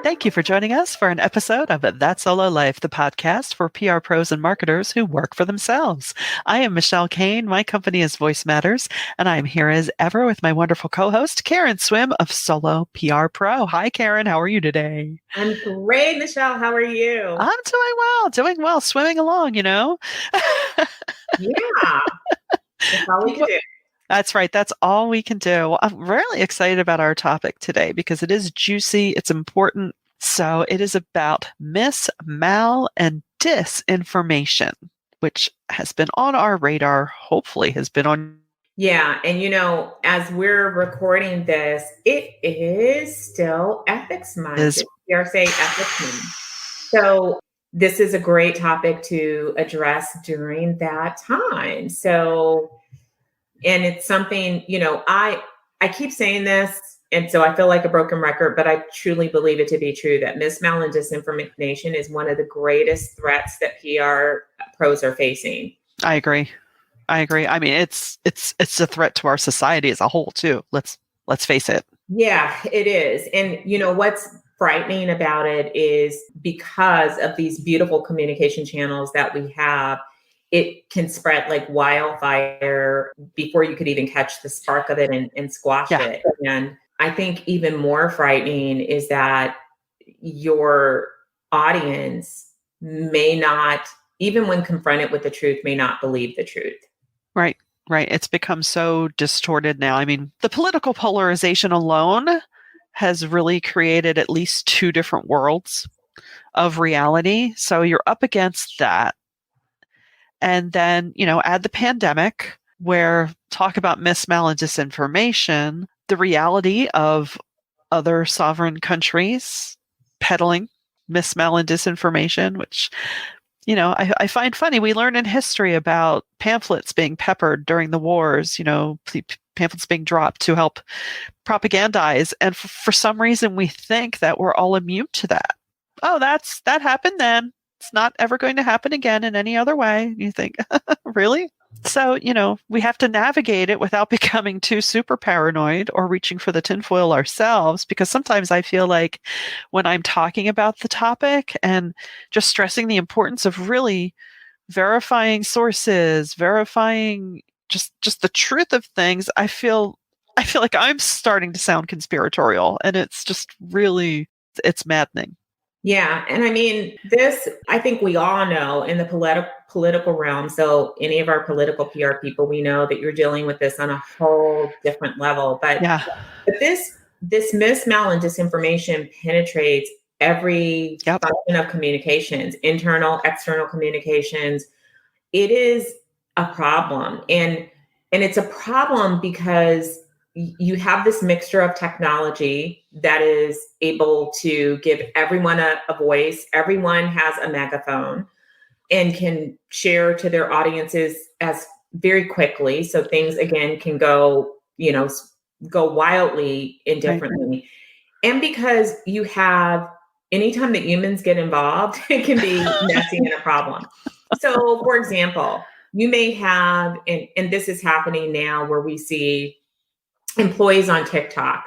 Thank you for joining us for an episode of That Solo Life, the podcast for PR pros and marketers who work for themselves. I am Michelle Kane. My company is Voice Matters, and I'm here as ever with my wonderful co-host, Karen Swim of Solo PR Pro. Hi, Karen. How are you today? I'm great, Michelle. How are you? I'm doing well, swimming along, Yeah, that's all we can do. That's right. That's all we can do. Well, I'm really excited about our topic today because it is juicy. It's important. So it is about mis, mal, and disinformation, which has been on our radar, hopefully has been on. Yeah. And, as we're recording this, it is still Ethics Month. PRSA Ethics Month. So this is a great topic to address during that time. So, and it's something, I keep saying this, and so I feel like a broken record, but I truly believe it to be true that mis, mal, and disinformation is one of the greatest threats that PR pros are facing. I agree. I mean, it's a threat to our society as a whole too. Let's face it. Yeah, it is. And what's frightening about it is because of these beautiful communication channels that we have, it can spread like wildfire before you could even catch the spark of it and squash it. And I think even more frightening is that your audience may not, even when confronted with the truth, may not believe the truth. Right. It's become so distorted now. I mean, the political polarization alone has really created at least two different worlds of reality. So you're up against that. And then, add the pandemic, where talk about mis, mal, and disinformation, the reality of other sovereign countries peddling mis, mal, and disinformation, which, I find funny. We learn in history about pamphlets being peppered during the wars, pamphlets being dropped to help propagandize. And for some reason, we think that we're all immune to that. Oh, that happened then. It's not ever going to happen again in any other way. You think, really? So, we have to navigate it without becoming too super paranoid or reaching for the tinfoil ourselves, because sometimes I feel like when I'm talking about the topic and just stressing the importance of really verifying sources, verifying just the truth of things, I feel like I'm starting to sound conspiratorial, and it's just really, it's maddening. Yeah. And I mean, I think we all know in the political realm. So any of our political PR people, we know that you're dealing with this on a whole different level. But this mis, mal, and disinformation penetrates every function of communications, internal, external communications. It is a problem. And it's a problem because you have this mixture of technology that is able to give everyone a voice. Everyone has a megaphone and can share to their audiences as very quickly. So things, again, can go wildly and differently. Right. And because you have, anytime that humans get involved, it can be messy and a problem. So, for example, you may have, and this is happening now, where we see employees on TikTok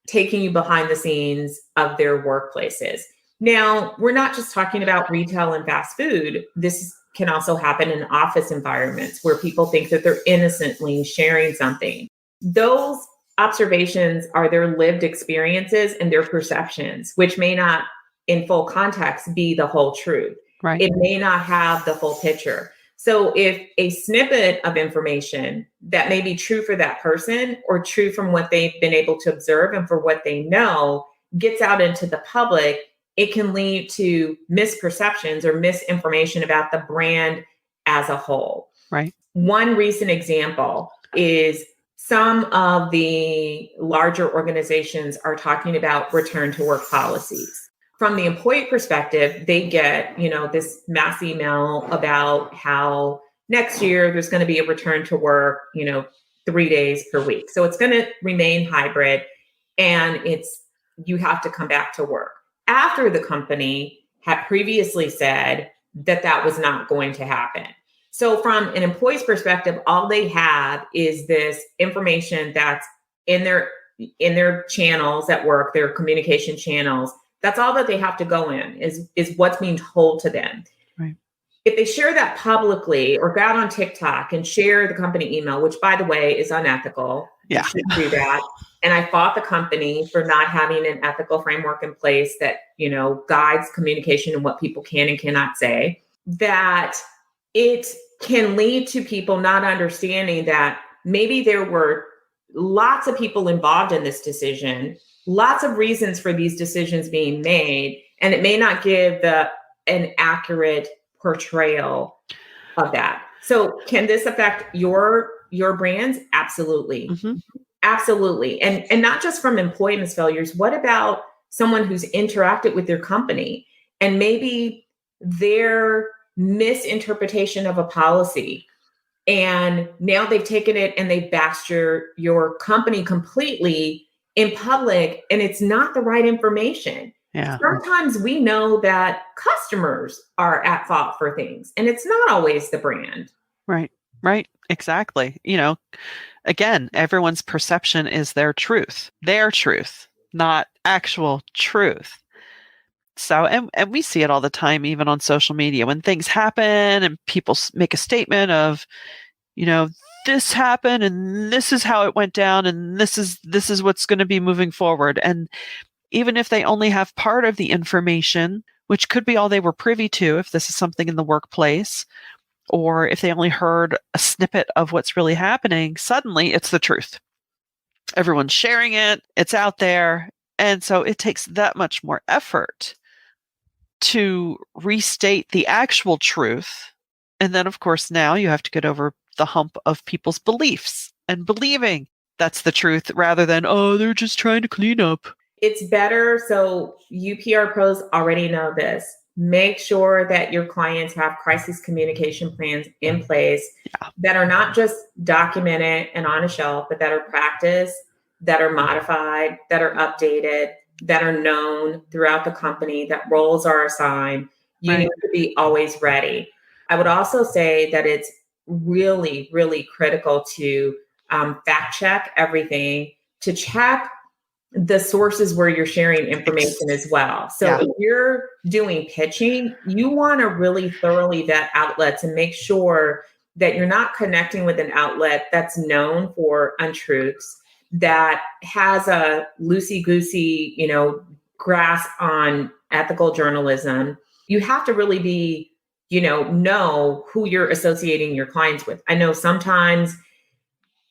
taking you behind the scenes of their workplaces. Now, we're not just talking about retail and fast food. This can also happen in office environments where people think that they're innocently sharing something. Those observations are their lived experiences and their perceptions, which may not, in full context, be the whole truth. Right. It may not have the full picture. So if a snippet of information that may be true for that person or true from what they've been able to observe and for what they know gets out into the public, it can lead to misperceptions or misinformation about the brand as a whole. Right. One recent example is some of the larger organizations are talking about return to work policies. From the employee perspective, they get, this mass email about how next year there's going to be a return to work, 3 days per week. So it's going to remain hybrid, and you have to come back to work. After the company had previously said that was not going to happen. So from an employee's perspective, all they have is this information that's in their channels at work, their communication channels, That's all that they have to go in is what's being told to them. Right. If they share that publicly or go out on TikTok and share the company email, which by the way is unethical, Yeah. you shouldn't do that. And I fought the company for not having an ethical framework in place that, guides communication and what people can and cannot say, that it can lead to people not understanding that maybe there were lots of people involved in this decision, lots of reasons for these decisions being made, and it may not give an accurate portrayal of that. So can this affect your brands? Absolutely. Mm-hmm. Absolutely. And not just from employee misfailures. What about someone who's interacted with your company and maybe their misinterpretation of a policy, and now they've taken it and they've bashed your company completely in public, and it's not the right information. Yeah. Sometimes we know that customers are at fault for things, and it's not always the brand. Right. Right. Exactly. Again, everyone's perception is their truth, not actual truth. So, and we see it all the time, even on social media, when things happen and people make a statement of, this happened and this is how it went down and this is what's going to be moving forward. And even if they only have part of the information, which could be all they were privy to, if this is something in the workplace, or if they only heard a snippet of what's really happening, suddenly it's the truth. Everyone's sharing it, it's out there. And so it takes that much more effort to restate the actual truth. And then, of course, now you have to get over the hump of people's beliefs and believing that's the truth rather than, oh, they're just trying to clean up. It's better. So you PR pros already know this. Make sure that your clients have crisis communication plans in place that are not just documented and on a shelf, but that are practiced, that are modified, that are updated, that are known throughout the company, that roles are assigned. You need to be always ready. I would also say that it's really, really critical to fact check everything, to check the sources where you're sharing information as well. So if you're doing pitching, you want to really thoroughly vet outlets and make sure that you're not connecting with an outlet that's known for untruths, that has a loosey-goosey, grasp on ethical journalism. You have to really be, know who you're associating your clients with. I know sometimes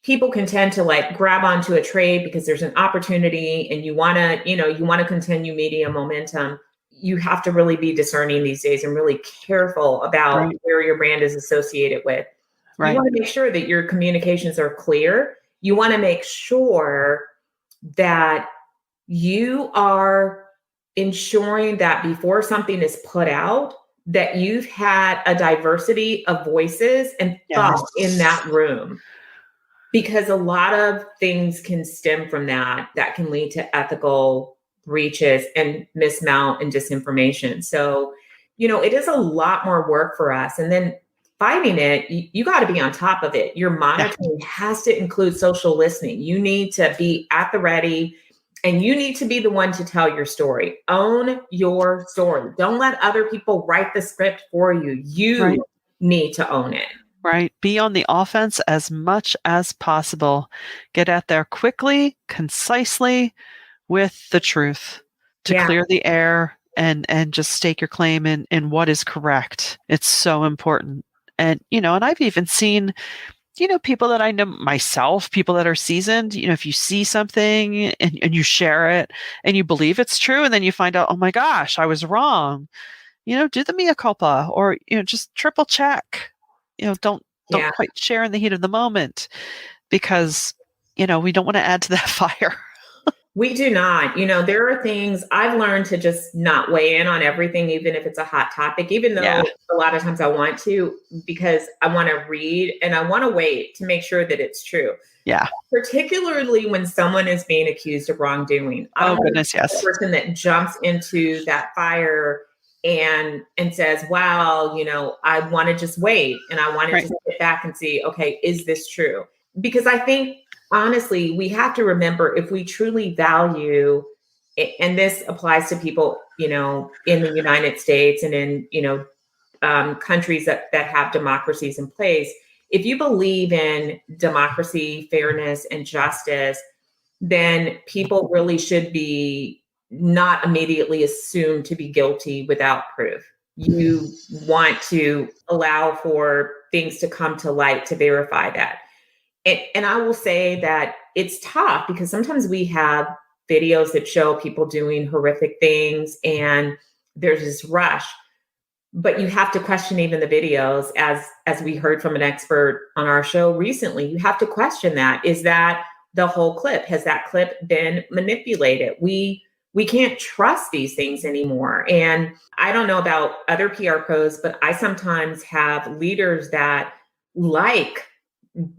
people can tend to grab onto a trade because there's an opportunity and you want to continue media momentum. You have to really be discerning these days and really careful about where your brand is associated with. You want to make sure that your communications are clear. You want to make sure that you are ensuring that before something is put out, that you've had a diversity of voices and thoughts in that room. Because a lot of things can stem from that can lead to ethical breaches and mismount and disinformation. So, it is a lot more work for us. And then fighting it, you got to be on top of it. Your monitoring has to include social listening. You need to be at the ready, and you need to be the one to tell your story. Own your story. Don't let other people write the script for you. You need to own it. Right. Be on the offense as much as possible. Get out there quickly, concisely, with the truth to clear the air and just stake your claim in what is correct. It's so important. And, and I've even seen, people that I know myself, people that are seasoned, if you see something and you share it and you believe it's true, and then you find out, oh my gosh, I was wrong, do the mea culpa, or, just triple check. Don't quite share in the heat of the moment, because, we don't want to add to that fire. We do not. There are things I've learned to just not weigh in on everything, even if it's a hot topic, even though a lot of times I want to, because I want to read and I want to wait to make sure that it's true. Yeah. Particularly when someone is being accused of wrongdoing. Oh, goodness, yes. The person that jumps into that fire and says, wow, I want to just wait and I want to just sit back and see, okay, is this true? Because I think, honestly, we have to remember, if we truly value and this applies to people, in the United States and in, countries that have democracies in place. If you believe in democracy, fairness, and justice, then people really should be not immediately assumed to be guilty without proof. You want to allow for things to come to light to verify that. And I will say that it's tough because sometimes we have videos that show people doing horrific things and there's this rush, but you have to question even the videos, as we heard from an expert on our show recently. You have to question that. Is that the whole clip? Has that clip been manipulated? We can't trust these things anymore. And I don't know about other PR pros, but I sometimes have leaders that like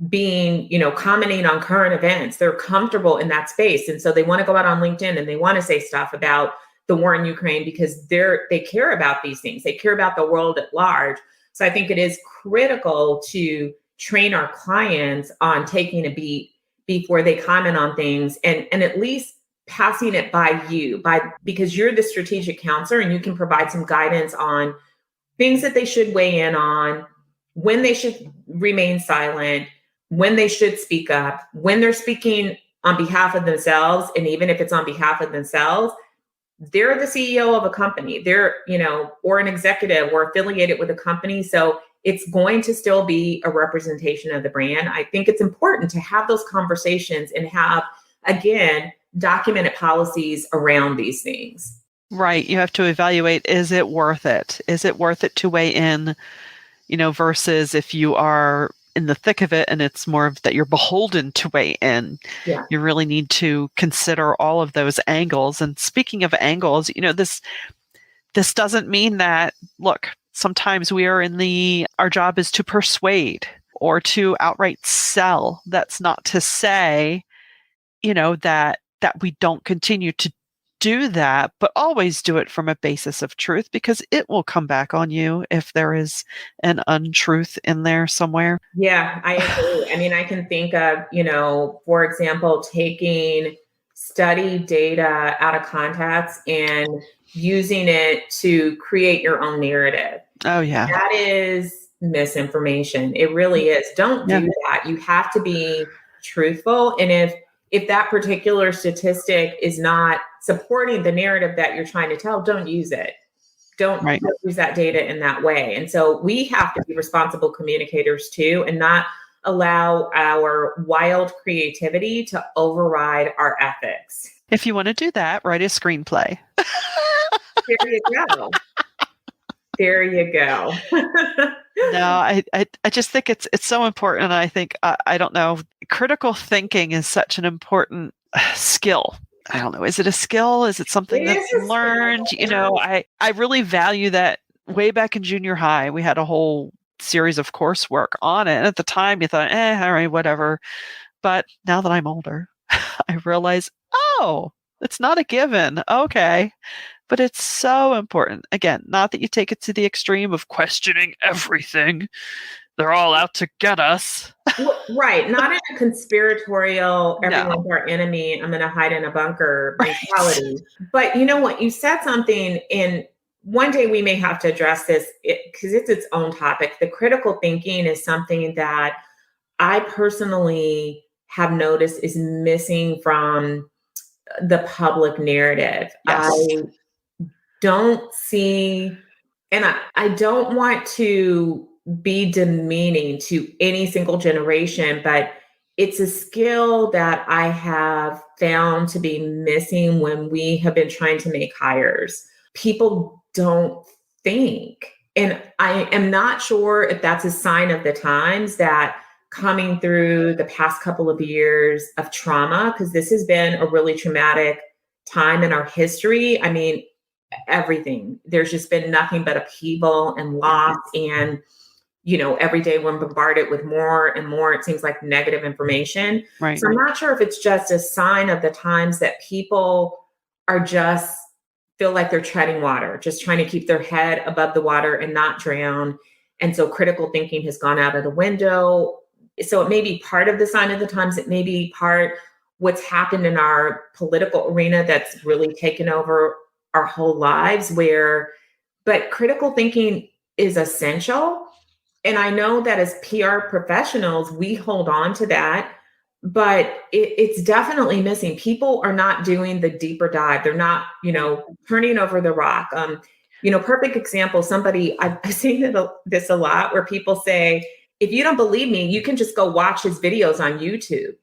being, commenting on current events. They're comfortable in that space. And so they want to go out on LinkedIn and they want to say stuff about the war in Ukraine because they care about these things. They care about the world at large. So I think it is critical to train our clients on taking a beat before they comment on things and at least passing it because you're the strategic counselor and you can provide some guidance on things that they should weigh in on, when they should remain silent, when they should speak up, when they're speaking on behalf of themselves. And even if it's on behalf of themselves, they're the CEO of a company, they're, or an executive or affiliated with a company. So it's going to still be a representation of the brand. I think it's important to have those conversations and have, again, documented policies around these things. Right. You have to evaluate, is it worth it? Is it worth it to weigh in, versus if you are in the thick of it and it's more of that you're beholden to weigh in. Yeah. You really need to consider all of those angles. And speaking of angles, this doesn't mean that, look, sometimes we are our job is to persuade or to outright sell. That's not to say, that we don't continue to do that, but always do it from a basis of truth, because it will come back on you if there is an untruth in there somewhere. Yeah, I agree. I mean, I can think of, for example, taking study data out of context and using it to create your own narrative. Oh, yeah. That is misinformation. It really is. Don't do that. You have to be truthful. And if that particular statistic is not supporting the narrative that you're trying to tell, don't use it. Don't use that data in that way. And so we have to be responsible communicators too, and not allow our wild creativity to override our ethics. If you want to do that, write a screenplay. There you go. There you go. No, I just think it's so important. And I think, I don't know, critical thinking is such an important skill. I don't know. Is it a skill? Is it something that's learned? I really value that. Way back in junior high, we had a whole series of coursework on it. And at the time you thought, all right, whatever. But now that I'm older, I realize, it's not a given. Okay. But it's so important. Again, not that you take it to the extreme of questioning everything. They're all out to get us. Right. Not in a conspiratorial, everyone's our enemy, I'm going to hide in a bunker mentality. But you know what? You said something, and one day we may have to address this because it's its own topic. The critical thinking is something that I personally have noticed is missing from the public narrative. Yes. I don't see, and I don't want to be demeaning to any single generation, but it's a skill that I have found to be missing when we have been trying to make hires. People don't think. And I am not sure if that's a sign of the times, that coming through the past couple of years of trauma, because this has been a really traumatic time in our history. I mean, everything. There's just been nothing but upheaval and loss. And every day we're bombarded with more and more, it seems like, negative information. Right. So I'm not sure if it's just a sign of the times that people are just feel like they're treading water, just trying to keep their head above the water and not drown. And so critical thinking has gone out of the window. So it may be part of the sign of the times. It may be part what's happened in our political arena that's really taken over our whole lives, but critical thinking is essential. And I know that as PR professionals, we hold on to that, but it's definitely missing. People are not doing the deeper dive. They're not, turning over the rock. Perfect example, I've seen this a lot where people say, if you don't believe me, you can just go watch his videos on YouTube.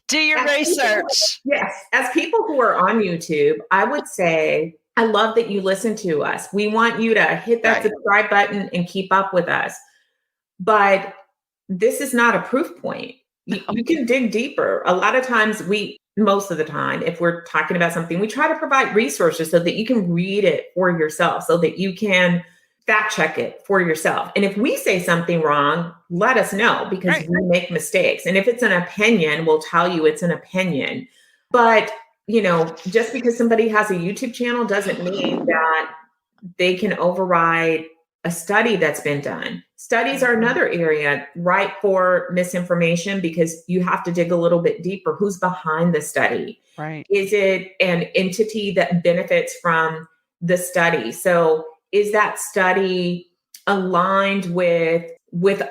Do your research. Yes. As people who are on YouTube, I would say, I love that you listen to us. We want you to hit that subscribe button and keep up with us. But this is not a proof point. You can dig deeper. A lot of times most of the time, if we're talking about something, we try to provide resources so that you can read it for yourself, so that you can fact check it for yourself. And if we say something wrong, let us know, because we make mistakes. And if it's an opinion, we'll tell you it's an opinion. But, just because somebody has a YouTube channel doesn't mean that they can override a study that's been done. Studies are another area ripe for misinformation, because you have to dig a little bit deeper. Who's behind the study? Right. Is it an entity that benefits from the study? So is that study aligned with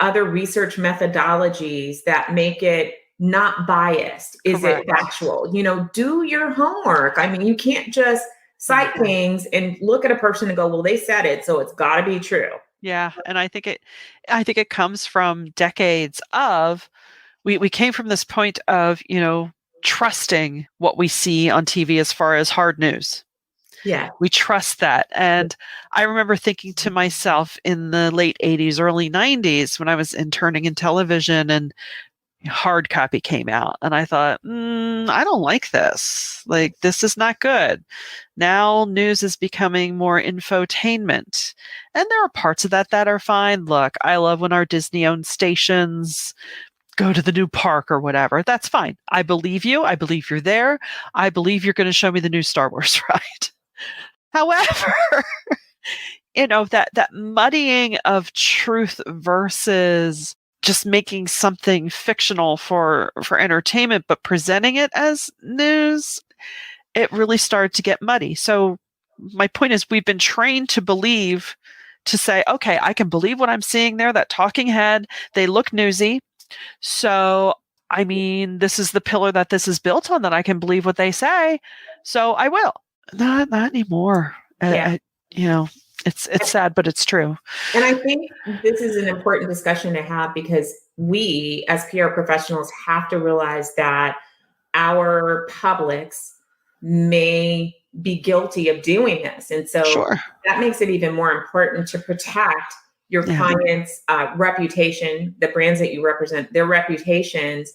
other research methodologies that make it not biased? Is it factual? Do your homework. I mean, you can't just cite things and look at a person and go, well, they said it, so it's got to be true. Yeah, and I think it comes from decades of we came from this point of, trusting what we see on TV as far as hard news. Yeah. We trust that. And I remember thinking to myself in the late 80s, early 90s, when I was interning in television and hard copy came out, and I thought, I don't like this. Like, this is not good. Now news is becoming more infotainment, and there are parts of that are fine. Look, I love when our Disney-owned stations go to the new park or whatever. That's fine. I believe you. I believe you're there. I believe you're going to show me the new Star Wars ride. However, that muddying of truth versus just making something fictional for entertainment, but presenting it as news, it really started to get muddy. So my point is, we've been trained to say, okay, I can believe what I'm seeing there, that talking head, they look newsy. So, I mean, this is the pillar that this is built on, that I can believe what they say. So I will. Not anymore. Yeah. It's sad, but it's true. And I think this is an important discussion to have, because we as PR professionals have to realize that our publics may be guilty of doing this. And so that makes it even more important to protect your clients' reputation, the brands that you represent, their reputations,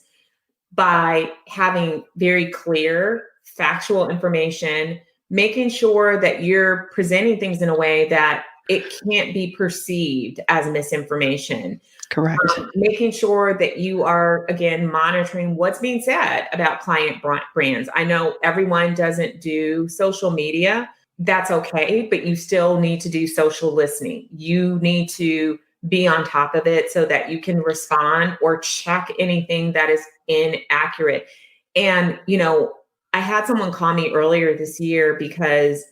by having very clear, factual information, making sure that you're presenting things in a way that it can't be perceived as misinformation. Correct. Making sure that you are, again, monitoring what's being said about client brands. I know everyone doesn't do social media. That's okay, but you still need to do social listening. You need to be on top of it so that you can respond or check anything that is inaccurate. And, I had someone call me earlier this year because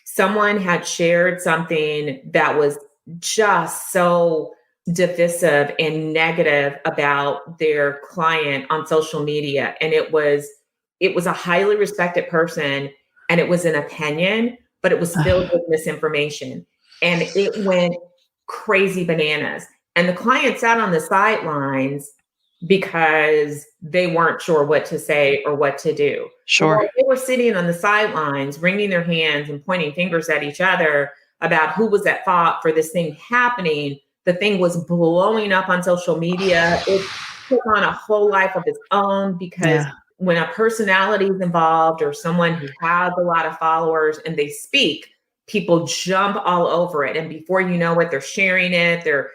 someone had shared something that was just so divisive and negative about their client on social media. And it was a highly respected person, and it was an opinion, but it was filled with misinformation. And it went crazy bananas. And the client sat on the sidelines because they weren't sure what to say or what to do. Sure. Well, they were sitting on the sidelines, wringing their hands and pointing fingers at each other about who was at fault for this thing happening. The thing was blowing up on social media. It took on a whole life of its own, because when a personality is involved, or someone who has a lot of followers and they speak, people jump all over it. And before you know it, they're sharing it. They're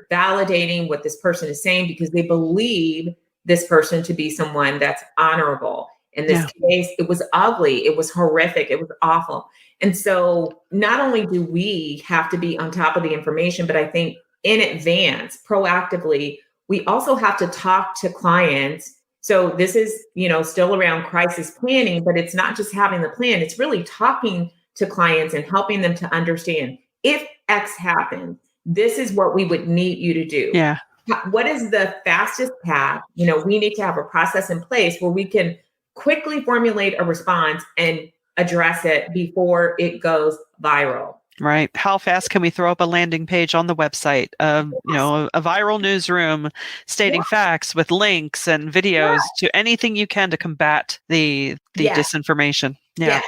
validating what this person is saying, because they believe this person to be someone that's honorable. In this case, it was ugly. It was horrific. It was awful. And so not only do we have to be on top of the information, but I think in advance, proactively, we also have to talk to clients So this is, still around crisis planning, but it's not just having the plan. It's really talking to clients and helping them to understand, if X happens, this is what we would need you to do. Yeah. What is the fastest path? We need to have a process in place where we can quickly formulate a response and address it before it goes viral. Right. How fast can we throw up a landing page on the website? A viral newsroom stating facts with links and videos to anything you can to combat the disinformation. Yeah.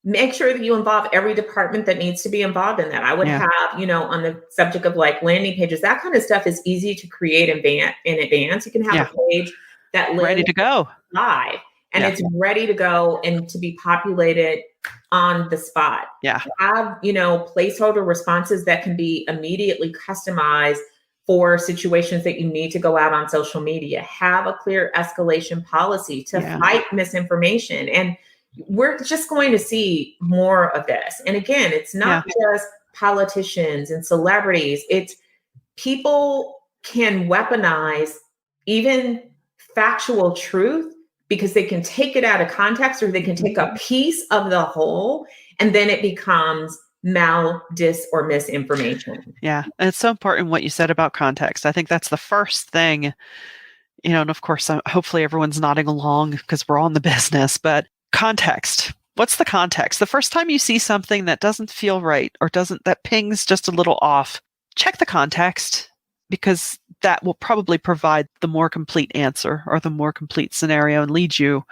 Make sure that you involve every department that needs to be involved in that. I would have, on the subject of like landing pages, that kind of stuff is easy to create in advance. You can have a page that lives ready to go live, and it's ready to go and to be populated on the spot. Yeah. Have, placeholder responses that can be immediately customized for situations that you need to go out on social media. Have a clear escalation policy to fight misinformation. And we're just going to see more of this. And again, it's not just politicians and celebrities. It's people can weaponize even factual truth because they can take it out of context, or they can take a piece of the whole, and then it becomes dis, or misinformation. Yeah. And it's so important what you said about context. I think that's the first thing, and of course, hopefully everyone's nodding along because we're all in the business, but context. What's the context? The first time you see something that doesn't feel right or that pings just a little off, check the context, because that will probably provide the more complete answer or the more complete scenario and lead you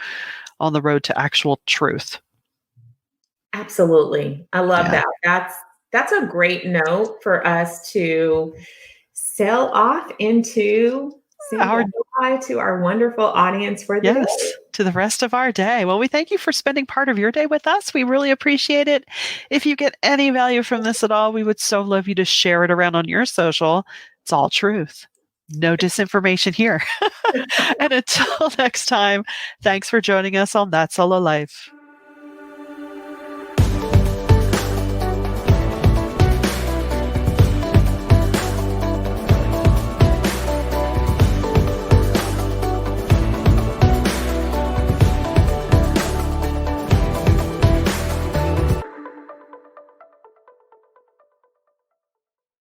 on the road to actual truth. Absolutely. I love that. That's a great note for us to sail off into, goodbye to our wonderful audience for the day. To the rest of our day. Well, we thank you for spending part of your day with us. We really appreciate it. If you get any value from this at all, we would so love you to share it around on your social. It's all truth. No disinformation here. And until next time, thanks for joining us on That Solo Life.